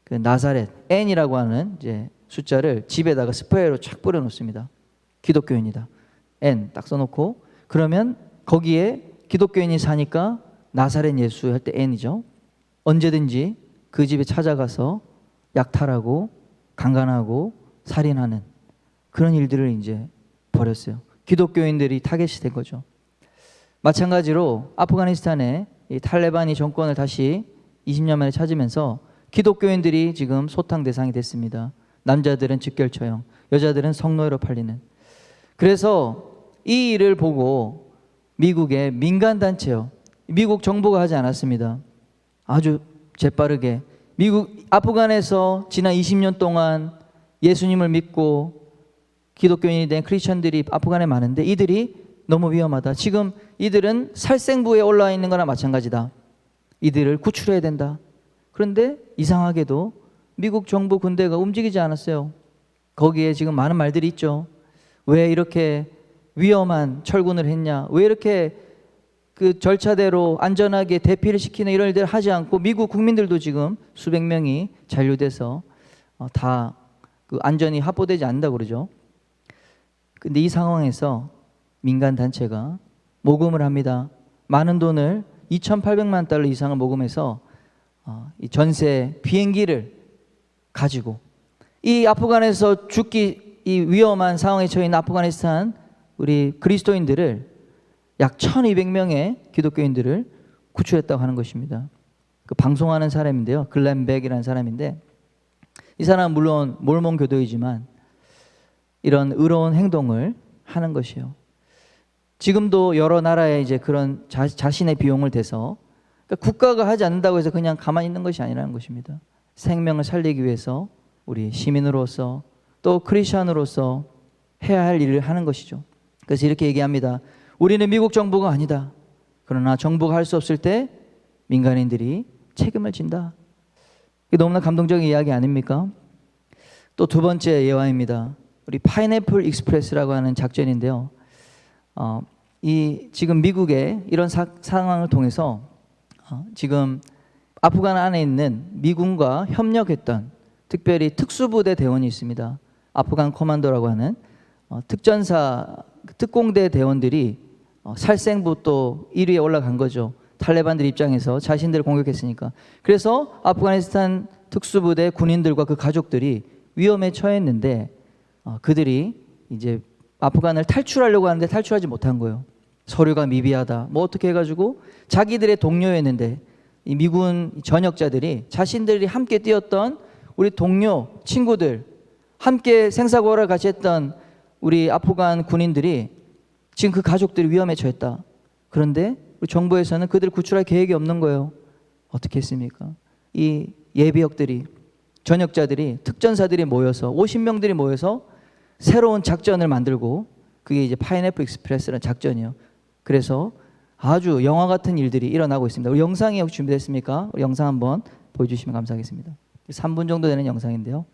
그 나사렛 N이라고 하는 이제 숫자를 집에다가 스프레이로 착 뿌려 놓습니다. 기독교인이다. N 딱 써놓고, 그러면 거기에 기독교인이 사니까 나사렛 예수 할 때 N이죠. 언제든지 그 집에 찾아가서 약탈하고 강간하고 살인하는 그런 일들을 이제 벌였어요. 기독교인들이 타겟이 된 거죠. 마찬가지로 아프가니스탄에 이 탈레반이 정권을 다시 20년 만에 찾으면서 기독교인들이 지금 소탕 대상이 됐습니다. 남자들은 직결처형, 여자들은 성노예로 팔리는. 그래서 이 일을 보고 미국의 민간단체요, 미국 정부가 하지 않았습니다. 아주 재빠르게 미국 아프간에서 지난 20년 동안 예수님을 믿고 기독교인이 된 크리스천들이 아프간에 많은데 이들이 너무 위험하다. 지금 이들은 살생부에 올라와 있는 거나 마찬가지다. 이들을 구출해야 된다. 그런데 이상하게도 미국 정부 군대가 움직이지 않았어요. 거기에 지금 많은 말들이 있죠. 왜 이렇게 위험한 철군을 했냐? 왜 이렇게 그 절차대로 안전하게 대피를 시키는 이런 일들을 하지 않고 미국 국민들도 지금 수백 명이 잔류돼서 다 그 안전이 확보되지 않는다고 그러죠. 근데 이 상황에서 민간 단체가 모금을 합니다. 많은 돈을 2,800만 달러 이상을 모금해서 이 전세 비행기를 가지고 이 아프간에서 죽기 이 위험한 상황에 처해 있는 아프가니스탄 우리 그리스도인들을 약 1,200명의 기독교인들을 구출했다고 하는 것입니다. 그 방송하는 사람인데요, 글렌 백이라는 사람인데, 이 사람은 물론 몰몬 교도이지만 이런 의로운 행동을 하는 것이요. 지금도 여러 나라에 이제 그런 자신의 비용을 대서, 그러니까 국가가 하지 않는다고 해서 그냥 가만히 있는 것이 아니라는 것입니다. 생명을 살리기 위해서 우리 시민으로서 또 크리스천으로서 해야 할 일을 하는 것이죠. 그래서 이렇게 얘기합니다. 우리는 미국 정부가 아니다. 그러나 정부가 할 수 없을 때 민간인들이 책임을 진다. 이게 너무나 감동적인 이야기 아닙니까? 또 두 번째 예화입니다. 우리 파인애플 익스프레스라고 하는 작전인데요. 이 지금 미국의 이런 상황을 통해서 지금 아프간 안에 있는 미군과 협력했던 특별히 특수부대 대원이 있습니다. 아프간 커만도라고 하는 특전사 특공대 대원들이 살생부 또 1위에 올라간 거죠. 탈레반들 입장에서 자신들을 공격했으니까. 그래서 아프가니스탄 특수부대 군인들과 그 가족들이 위험에 처했는데 그들이 이제 아프간을 탈출하려고 하는데 탈출하지 못한 거예요. 서류가 미비하다. 뭐 어떻게 해가지고 자기들의 동료였는데 이 미군 전역자들이 자신들이 함께 뛰었던 우리 동료, 친구들, 함께 생사고를 같이 했던 우리 아프간 군인들이 지금 그 가족들이 위험에 처했다. 그런데 우리 정부에서는 그들을 구출할 계획이 없는 거예요. 어떻게 했습니까? 이 예비역들이, 전역자들이, 특전사들이 모여서 50명들이 모여서 새로운 작전을 만들고 그게 이제 파인애플 익스프레스라는 작전이에요. 그래서 아주 영화 같은 일들이 일어나고 있습니다. 우리 영상이 혹시 준비됐습니까? 우리 영상 한번 보여주시면 감사하겠습니다. 3분 정도 되는 영상인데요.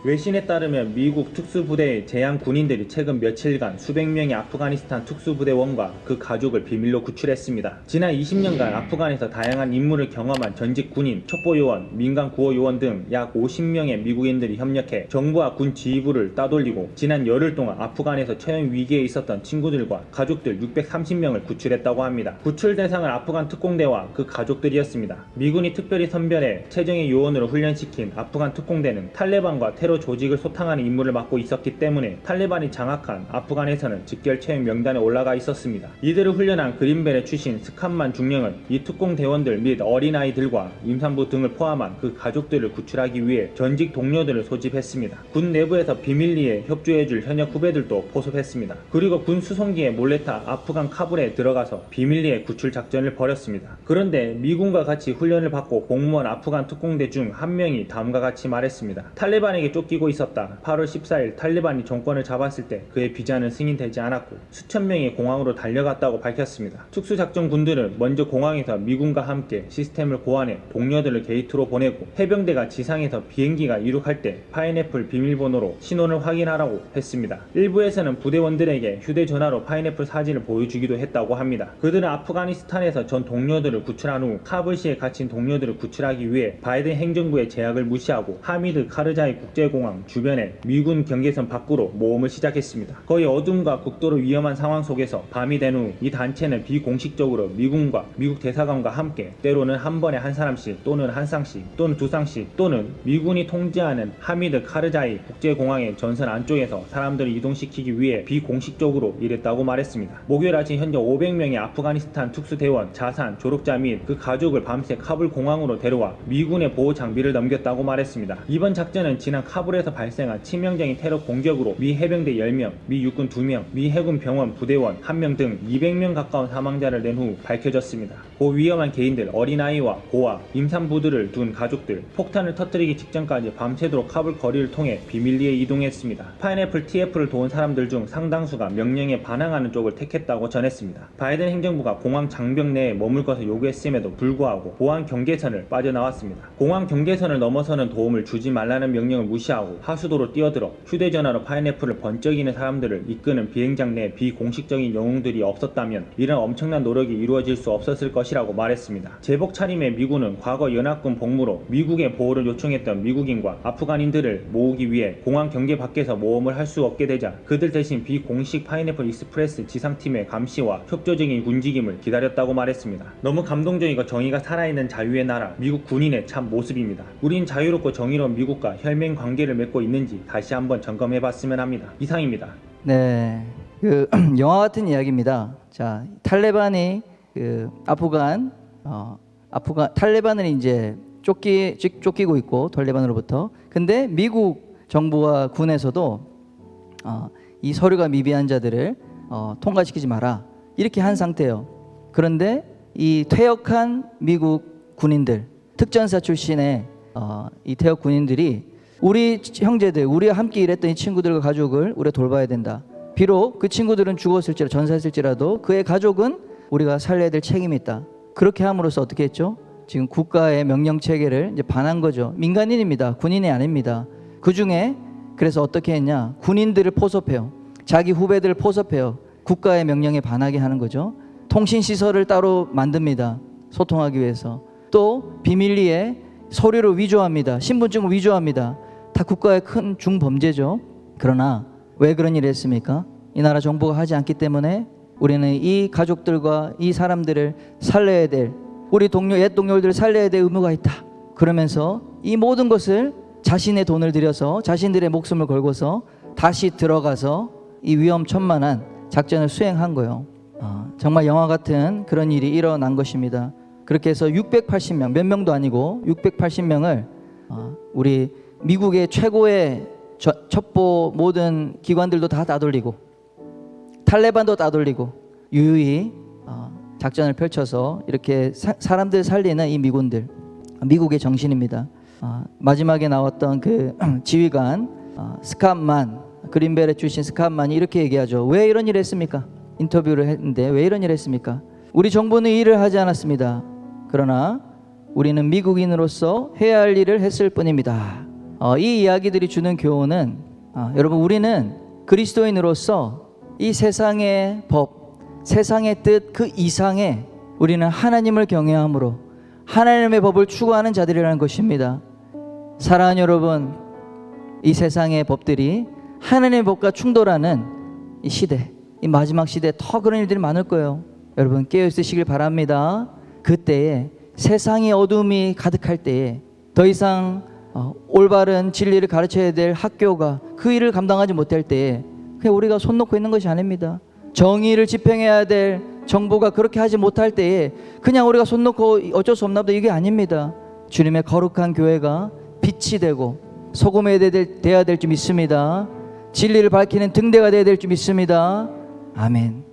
외신에 따르면 미국 특수부대의 제한 군인들이 최근 며칠간 수백 명의 아프가니스탄 특수부대원과 그 가족을 비밀로 구출했습니다. 지난 20년간 아프간에서 다양한 임무를 경험한 전직 군인, 첩보요원, 민간 구호요원 등 약 50명의 미국인들이 협력해 정부와 군 지휘부를 따돌리고 지난 열흘 동안 아프간에서 처형 위기에 있었던 친구들과 가족들 630명을 구출했다고 합니다. 구출 대상은 아프간 특공대와 그 가족들이었습니다. 미군이 특별히 선별해 최정예 요원으로 훈련시킨 아프간 특공대는 탈레반과 테러 조직을 소탕하는 임무를 맡고 있었기 때문에 탈레반이 장악한 아프간에서는 직결 채용 명단에 올라가 있었습니다. 이들을 훈련한 그린벨의 출신 스칸만 중령은 이 특공대원들 및 어린아이들과 임산부 등을 포함한 그 가족들을 구출하기 위해 전직 동료들을 소집했습니다. 군 내부에서 비밀리에 협조해줄 현역 후배들도 포섭했습니다. 그리고 군 수송기에 몰래 타 아프간 카불에 들어가서 비밀리에 구출 작전을 벌였습니다. 그런데 미군과 같이 훈련을 받고 복무한 아프간 특공대 중 한 명이 다음과 같이 말했습니다. 탈레반에게 쫓기고 있었다. 8월 14일 탈레반이 정권을 잡았을 때 그의 비자는 승인되지 않았고 수천 명이 공항으로 달려갔다고 밝혔습니다. 특수작전군들은 먼저 공항에서 미군과 함께 시스템을 고안해 동료들을 게이트로 보내고 해병대가 지상에서 비행기가 이륙할 때 파인애플 비밀번호로 신원을 확인하라고 했습니다. 일부에서는 부대원들에게 휴대전화로 파인애플 사진을 보여주기도 했다고 합니다. 그들은 아프가니스탄에서 전 동료들을 구출한 후 카불시에 갇힌 동료들을 구출하기 위해 바이든 행정부의 제약을 무시하고 하미드 카르자이 국제공항 주변에 미군 경계선 밖으로 모험을 시작했습니다. 거의 어둠과 극도로 위험한 상황 속에서 밤이 된 후 이 단체는 비공식적으로 미군과 미국 대사관과 함께 때로는 한 번에 한 사람씩 또는 한 쌍씩 또는 두 쌍씩 또는 미군이 통제하는 하미드 카르자이 국제공항의 전선 안쪽에서 사람들을 이동시키기 위해 비공식적으로 일했다고 말했습니다. 목요일 아침 현재 500명의 아프가니스탄 특수대원, 자산, 졸업자 및 그 가족을 밤새 카불 공항으로 데려와 미군의 보호 장비를 넘겼다고 말했습니다. 이번 작전은 지난 카불에서 발생한 치명적인 테러 공격으로 미 해병대 10명, 미 육군 2명, 미 해군 병원 부대원 1명 등 200명 가까운 사망자를 낸 후 밝혀졌습니다. 고위험한 개인들, 어린아이와 고아, 임산부들을 둔 가족들, 폭탄을 터뜨리기 직전까지 밤새도록 카불 거리를 통해 비밀리에 이동했습니다. 파인애플 TF를 도운 사람들 중 상당수가 명령에 반항하는 쪽을 택했다고 전했습니다. 바이든 행정부가 공항 장벽 내에 머물 것을 요구했음에도 불구하고 보안 경계선을 빠져나왔습니다. 공항 경계선을 넘어서는 도움을 주지 말라는 명령을 무시하고 하수도로 뛰어들어 휴대전화로 파인애플을 번쩍이는 사람들을 이끄는 비행장 내 비공식적인 영웅들이 없었다면 이런 엄청난 노력이 이루어질 수 없었을 것이라고 말했습니다. 제복 차림의 미군은 과거 연합군 복무로 미국의 보호를 요청했던 미국인과 아프간인들을 모으기 위해 공항 경계 밖에서 모험을 할 수 없게 되자 그들 대신 비공식 파인애플 익스프레스 지상팀의 감시와 협조적인 움직임을 기다렸다고 말했습니다. 너무 감동적이고 정의가 살아있는 자유의 나라 미국 군인의 참 모습입니다. 우린 자유롭고 정의로운 미국과 혈맹 관계를 맺고 있는지 다시 한번 점검해봤으면 합니다. 이상입니다. 네, 영화 같은 이야기입니다. 자, 탈레반이 탈레반은 이제 쫓기고 있고 탈레반으로부터. 근데 미국 정부와 군에서도 이 서류가 미비한 자들을 통과시키지 마라 이렇게 한 상태예요. 그런데 이 퇴역한 미국 군인들, 특전사 출신의 이 퇴역 군인들이 우리 형제들, 우리와 함께 일했던 이 친구들과 가족을 우리가 돌봐야 된다. 비록 그 친구들은 죽었을지라도 전사했을지라도 그의 가족은 우리가 살려야 될 책임이 있다. 그렇게 함으로써 어떻게 했죠? 지금 국가의 명령 체계를 이제 반한 거죠. 민간인입니다. 군인이 아닙니다. 그 중에 그래서 어떻게 했냐? 군인들을 포섭해요. 자기 후배들을 포섭해요. 국가의 명령에 반하게 하는 거죠. 통신 시설을 따로 만듭니다. 소통하기 위해서. 또 비밀리에 서류를 위조합니다. 신분증을 위조합니다. 다 국가의 큰 중범죄죠. 그러나 왜 그런 일을 했습니까? 이 나라 정부가 하지 않기 때문에 우리는 이 가족들과 이 사람들을 살려야 될, 우리 옛 동료들을 살려야 될 의무가 있다. 그러면서 이 모든 것을 자신의 돈을 들여서 자신들의 목숨을 걸고서 다시 들어가서 이 위험천만한 작전을 수행한 거예요. 정말 영화 같은 그런 일이 일어난 것입니다. 그렇게 해서 680명, 몇 명도 아니고 680명을 우리 미국의 최고의 첩보 모든 기관들도 다 따돌리고 탈레반도 따돌리고 유유히 작전을 펼쳐서 이렇게 사람들 살리는 이 미군들, 미국의 정신입니다. 마지막에 나왔던 그 지휘관 스캇만, 그린벨의 출신 스캇만이 이렇게 얘기하죠. 왜 이런 일을 했습니까? 인터뷰를 했는데 왜 이런 일을 했습니까? 우리 정부는 이 일을 하지 않았습니다. 그러나 우리는 미국인으로서 해야 할 일을 했을 뿐입니다. 이 이야기들이 주는 교훈은 여러분 우리는 그리스도인으로서 이 세상의 법, 세상의 뜻 그 이상의 우리는 하나님을 경외함으로 하나님의 법을 추구하는 자들이라는 것입니다. 사랑하는 여러분, 이 세상의 법들이 하나님의 법과 충돌하는 이 시대, 이 마지막 시대에 더 그런 일들이 많을 거예요. 여러분 깨어 있으시길 바랍니다. 그때에 세상의 어둠이 가득할 때에 더 이상 올바른 진리를 가르쳐야 될 학교가 그 일을 감당하지 못할 때에 그냥 우리가 손 놓고 있는 것이 아닙니다. 정의를 집행해야 될 정부가 그렇게 하지 못할 때에 그냥 우리가 손 놓고 어쩔 수 없나 보다, 이게 아닙니다. 주님의 거룩한 교회가 빛이 되고 소금이 돼야 될 줄 믿습니다. 진리를 밝히는 등대가 돼야 될 줄 믿습니다. 아멘.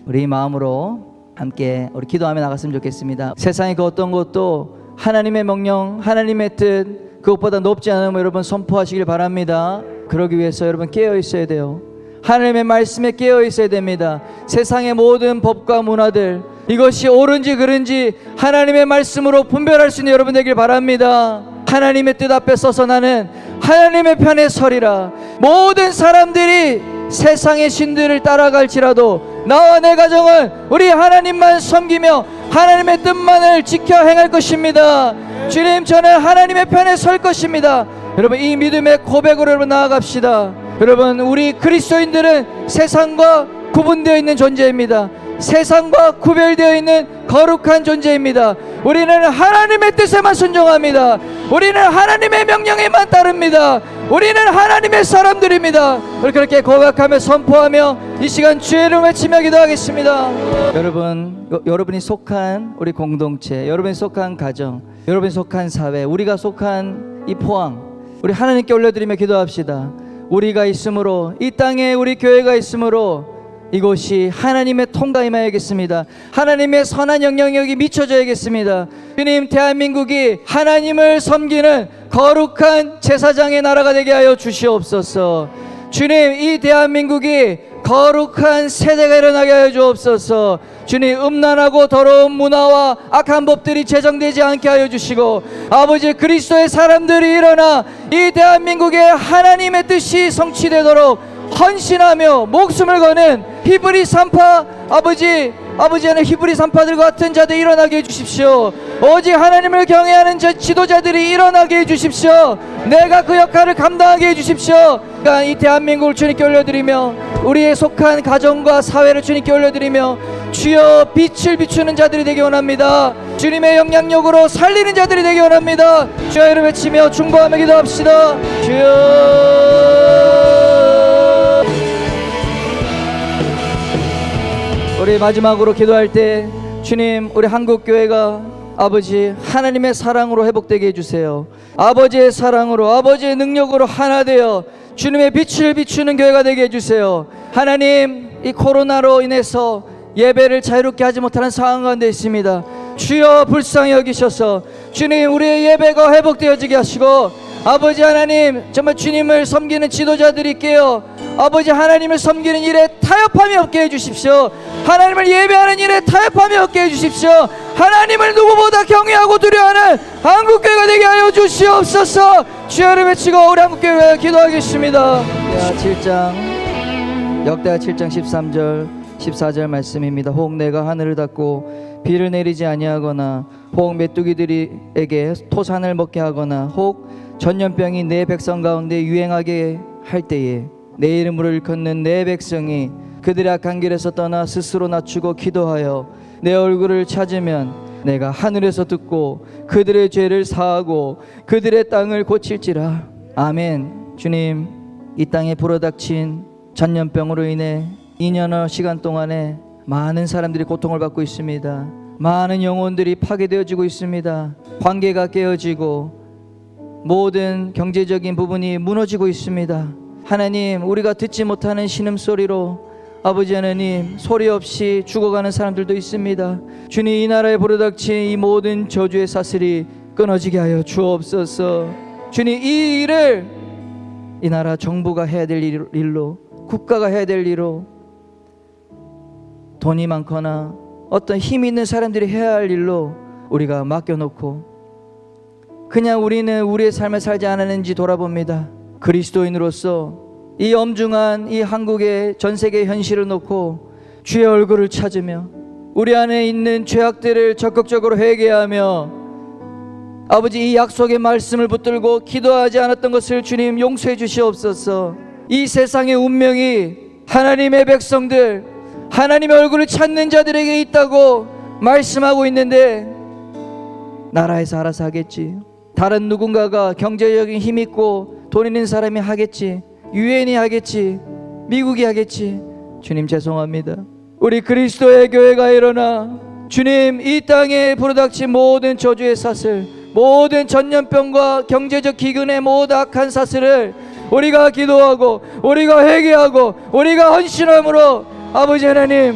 우리 이 마음으로 함께 우리 기도하며 나갔으면 좋겠습니다. 세상의 그 어떤 것도 하나님의 명령, 하나님의 뜻 그것보다 높지 않음을 여러분 선포하시길 바랍니다. 그러기 위해서 여러분 깨어 있어야 돼요. 하나님의 말씀에 깨어 있어야 됩니다. 세상의 모든 법과 문화들 이것이 옳은지 그른지 하나님의 말씀으로 분별할 수 있는 여러분 되길 바랍니다. 하나님의 뜻 앞에 서서 나는 하나님의 편에 서리라. 모든 사람들이 세상의 신들을 따라갈지라도 나와 내 가정은 우리 하나님만 섬기며 하나님의 뜻만을 지켜 행할 것입니다. 주님, 저는 하나님의 편에 설 것입니다. 여러분 이 믿음의 고백으로 여러분 나아갑시다. 여러분 우리 그리스도인들은 세상과 구분되어 있는 존재입니다. 세상과 구별되어 있는 거룩한 존재입니다. 우리는 하나님의 뜻에만 순종합니다. 우리는 하나님의 명령에만 따릅니다. 우리는 하나님의 사람들입니다. 우리 그렇게 고백하며 선포하며 이 시간 주의 이름 외치며 기도하겠습니다. 여러분이 속한 우리 공동체, 여러분이 속한 가정, 여러분이 속한 사회, 우리가 속한 이 포항, 우리 하나님께 올려드리며 기도합시다. 우리가 있으므로, 이 땅에 우리 교회가 있으므로 이곳이 하나님의 통가임하야겠습니다. 하나님의 선한 영향력이 미쳐져야겠습니다. 주님, 대한민국이 하나님을 섬기는 거룩한 제사장의 나라가 되게 하여 주시옵소서. 주님, 이 대한민국이 거룩한 세대가 일어나게 하여 주옵소서. 주님, 음란하고 더러운 문화와 악한 법들이 제정되지 않게 하여 주시고, 아버지 그리스도의 사람들이 일어나 이 대한민국의 하나님의 뜻이 성취되도록 헌신하며 목숨을 거는 히브리 산파 아버지 하는 히브리 산파들과 같은 자들 일어나게 해주십시오. 오직 하나님을 경외하는 지도자들이 일어나게 해주십시오. 내가 그 역할을 감당하게 해주십시오. 그러니까 이 대한민국을 주님께 올려드리며 우리의 속한 가정과 사회를 주님께 올려드리며 주여 빛을 비추는 자들이 되기 원합니다. 주님의 영향력으로 살리는 자들이 되기 원합니다. 주여 이름 외치며 중보하며 기도합시다. 주여. 우리 마지막으로 기도할 때 주님, 우리 한국교회가 아버지 하나님의 사랑으로 회복되게 해주세요. 아버지의 사랑으로, 아버지의 능력으로 하나 되어 주님의 빛을 비추는 교회가 되게 해주세요. 하나님, 이 코로나로 인해서 예배를 자유롭게 하지 못하는 상황 가운데 있습니다. 주여 불쌍히 여기셔서 주님, 우리의 예배가 회복되어지게 하시고, 아버지 하나님, 정말 주님을 섬기는 지도자들이 깨어 아버지 하나님을 섬기는 일에 타협함이 없게 해주십시오. 하나님을 예배하는 일에 타협함이 없게 해주십시오. 하나님을 누구보다 경외하고 두려워하는 한국교회가 되게 하여 주시옵소서. 주여 이름 외치고 우리 한국교회 기도하겠습니다. 역대하 7장 13절 14절 말씀입니다. 혹 내가 하늘을 닫고 비를 내리지 아니하거나, 혹 메뚜기들에게 토산을 먹게 하거나, 혹 전염병이 내 백성 가운데 유행하게 할 때에 내 이름으로 일컫는 내 백성이 그들의 악한 길에서 떠나 스스로 낮추고 기도하여 내 얼굴을 찾으면 내가 하늘에서 듣고 그들의 죄를 사하고 그들의 땅을 고칠지라. 아멘. 주님, 이 땅에 불어닥친 전염병으로 인해 2년여 시간 동안에 많은 사람들이 고통을 받고 있습니다. 많은 영혼들이 파괴되어지고 있습니다. 관계가 깨어지고 모든 경제적인 부분이 무너지고 있습니다. 하나님, 우리가 듣지 못하는 신음소리로 아버지 하나님 소리 없이 죽어가는 사람들도 있습니다. 주님, 이 나라에 불어닥친 이 모든 저주의 사슬이 끊어지게 하여 주옵소서. 주님, 이 일을 이 나라 정부가 해야 될 일로, 국가가 해야 될 일로, 돈이 많거나 어떤 힘이 있는 사람들이 해야 할 일로 우리가 맡겨놓고 그냥 우리는 우리의 삶을 살지 않았는지 돌아봅니다. 그리스도인으로서 이 엄중한 이 한국의 전 세계 현실을 놓고 주의 얼굴을 찾으며 우리 안에 있는 죄악들을 적극적으로 회개하며 아버지 이 약속의 말씀을 붙들고 기도하지 않았던 것을 주님 용서해 주시옵소서. 이 세상의 운명이 하나님의 백성들, 하나님의 얼굴을 찾는 자들에게 있다고 말씀하고 있는데 나라에서 알아서 하겠지, 다른 누군가가 경제적인 힘 있고 돈 있는 사람이 하겠지, 유엔이 하겠지, 미국이 하겠지. 주님 죄송합니다. 우리 그리스도의 교회가 일어나 주님 이 땅에 불어닥친 모든 저주의 사슬, 모든 전염병과 경제적 기근의 모든 악한 사슬을 우리가 기도하고 우리가 회개하고 우리가 헌신함으로 아버지 하나님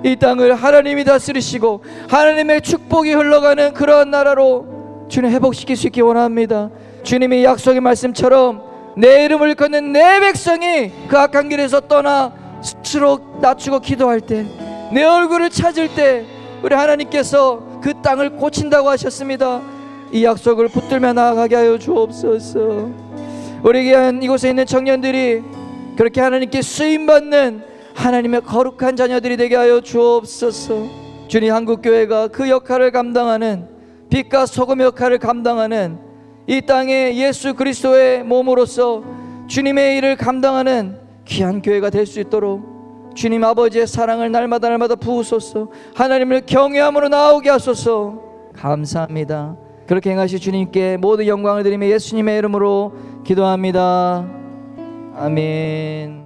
이 땅을 하나님이 다스리시고 하나님의 축복이 흘러가는 그러한 나라로 주님 회복시킬 수 있기 원합니다. 주님의 약속의 말씀처럼 내 이름을 걷는 내 백성이 그 악한 길에서 떠나 스스로 낮추고 기도할 때, 내 얼굴을 찾을 때 우리 하나님께서 그 땅을 고친다고 하셨습니다. 이 약속을 붙들며 나아가게 하여 주옵소서. 우리 귀한 이곳에 있는 청년들이 그렇게 하나님께 쓰임받는 하나님의 거룩한 자녀들이 되게 하여 주옵소서. 주님 한국교회가 그 역할을 감당하는, 빛과 소금 역할을 감당하는 이 땅에 예수 그리스도의 몸으로서 주님의 일을 감당하는 귀한 교회가 될 수 있도록 주님 아버지의 사랑을 날마다 날마다 부으소서. 하나님을 경외함으로 나오게 하소서. 감사합니다. 그렇게 행하시 주님께 모든 영광을 드리며 예수님의 이름으로 기도합니다. 아멘.